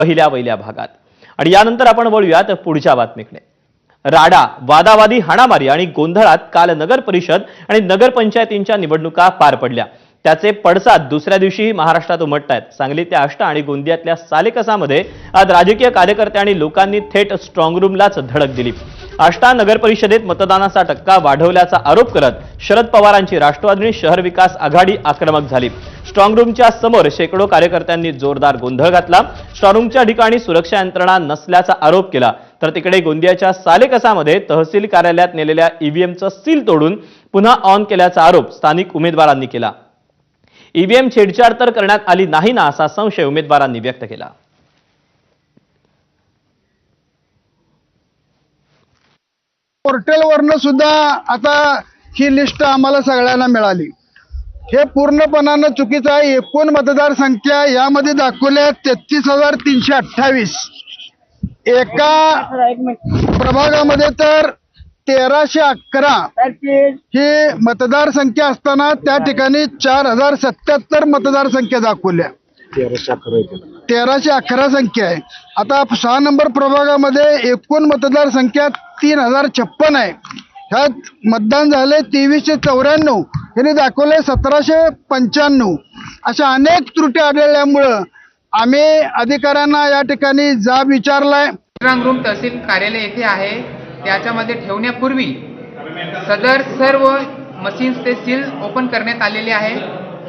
पहिल्या भागात। आणि यानंतर आपण वळूयात पुढच्या बातमीकडे। राडा, वादावादी, हाणामारी आणि गोंधळात काल नगर परिषद आणि नगरपंचायतींच्या निवडणुका पार पडल्या। त्याचे पडसाद दुसऱ्या दिवशी महाराष्ट्रात उमटतायत। सांगलीतल्या आष्टा आणि गोंदियातल्या सालेकसामध्ये आज राजकीय कार्यकर्ते आणि लोकांनी थेट स्ट्रॉंग रूमलाच धडक दिली। आष्टा नगर परिषदेत मतदानाचा टक्का वाढवल्याचा आरोप करत शरद पवारांची राष्ट्रवादी शहर विकास आघाडी आक्रमक झाली। स्ट्रॉंग रूमच्या समोर शेकडो कार्यकर्त्यांनी जोरदार गोंधळ घातला। स्ट्रॉंग रूमच्या ठिकाणी सुरक्षा यंत्रणा नसल्याचा आरोप केला, तर तिकडे गोंदियाच्या सालेकसामध्ये तहसील कार्यालयात नेलेल्या ईव्हीएमचं सील तोडून पुन्हा ऑन केल्याचा आरोप स्थानिक उमेदवारांनी केला। ईव्हीएम छेडछाड तर करण्यात आली नाही ना, असा संशय उमेदवारांनी व्यक्त केला। पोर्टलवरनं सुद्धा आता ही लिस्ट आम्हाला सगळ्यांना मिळाली। हे पूर्णपणानं चुकीचं आहे। एकूण मतदारसंख्या यामध्ये दाखवल्या 33,328। एका प्रभागामध्ये तर 1311 ही मतदारसंख्या असताना त्या ठिकाणी 4077 मतदारसंख्या दाखवल्या। 1311 संख्या आहे। आता 6 नंबर प्रभागामध्ये एकूण मतदारसंख्या 3056 आहे। ह्यात मतदान झाले 2394, यांनी दाखवले 1795। अशा अनेक त्रुटी आढळल्यामुळं आम्ही अधिकाऱ्यांना या ठिकाणी जाब विचारलाय। स्ट्रॉंग रूम तहसील कार्यालय येथे आहे, त्याच्यामध्ये ठेवण्यापूर्वी सदर सर्व मशीन्स ते सील ओपन करण्यात आलेले आहे।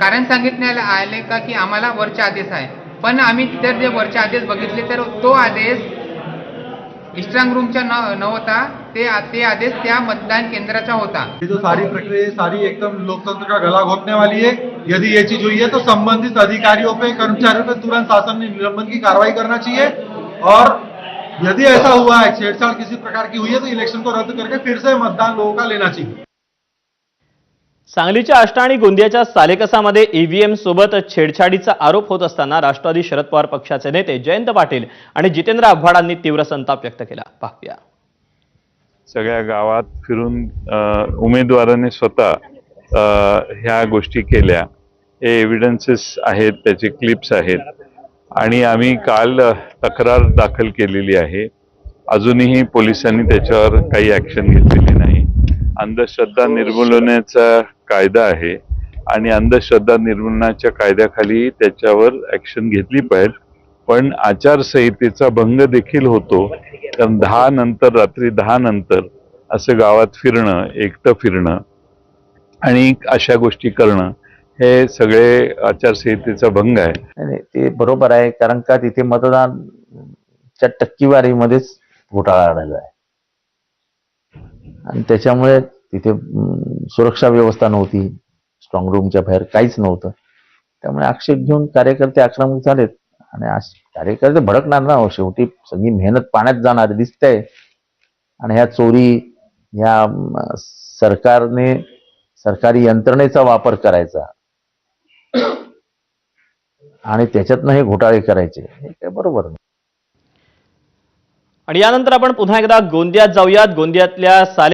कारण सांगितण्यात आले का की आम्हाला वरचे आदेश आहे, पण आम्ही तिथे जे वरचे आदेश बघितले तर तो आदेश स्ट्रॉंग रूमचा नव्हता, ते आदेश त्या मतदान केंद्राचा होता। ये जो सारी प्रक्रिया सारी एकदम लोकतंत्र का गला घोटने वाली है। यदि ये चीज हुई है तो संबंधित अधिकारियों पे, कर्मचारियों पे तुरंत शासन ने निलंबन की कार्रवाई करना चाहिए। और यदि ऐसा हुआ है, छेड़छाड़ किसी प्रकार की हुई है, तो इलेक्शन को रद्द करके फिर से मतदान लोगों का लेना चाहिए। सांगलीच्या आष्टा आणि गोंदियाच्या सालेकसामध्ये ईव्हीएम सोबत छेडछाडीचा आरोप होत असताना राष्ट्रवादी शरद पवार पक्षाचे नेते जयंत पाटील आणि जितेंद्र आव्हाडांनी तीव्र संताप व्यक्त केला। पाहूया। सगळ्या गावात फिरून उमेदवाराने स्वतः ह्या गोष्टी केल्या, हे एव्हिडन्सेस आहेत, त्याचे क्लिप्स आहेत आणि आम्ही काल तक्रार दाखल केलेली आहे। अजूनही पोलिसांनी त्याच्यावर काही ऍक्शन घेतलेली नाही। अंधश्रद्धा निर्मूलनाचा कायदा आहे आणि अंधश्रद्धा निर्मूलनाच्या कायद्याखाली त्याच्यावर ऍक्शन घेतली पाहिजे, पण आचारसंहितेचा भंग देखील होतो। कारण 10 नंतर, रात्री 10 नंतर असं गावात फिरणं, एकटं फिरणं आणि अशा गोष्टी करणं हे सगळे आचारसंहितेचा भंग आहे। आणि ते बरोबर आहे, कारण का तिथे मतदानच्या टक्केवारीमध्येच घोटाळा आढळला आहे आणि त्याच्यामुळे तिथे सुरक्षा व्यवस्था नव्हती, स्ट्रॉंग रूमच्या बाहेर काहीच नव्हतं। त्यामुळे आक्षेप घेऊन कार्यकर्ते आक्रमक झालेत आणि कार्यकर्ते भडकणार ना, शेवटी सगळी मेहनत पाण्यात जाणार दिसतंय। आणि ह्या चोरी, ह्या सरकारी यंत्रणेचा वापर करायचा आणि त्याच्यातनं हे घोटाळे करायचे, हे काय बरोबर नाही। आणि यानंतर आपण पुन्हा एकदा गोंदियात जाऊयात। गोंदियातल्या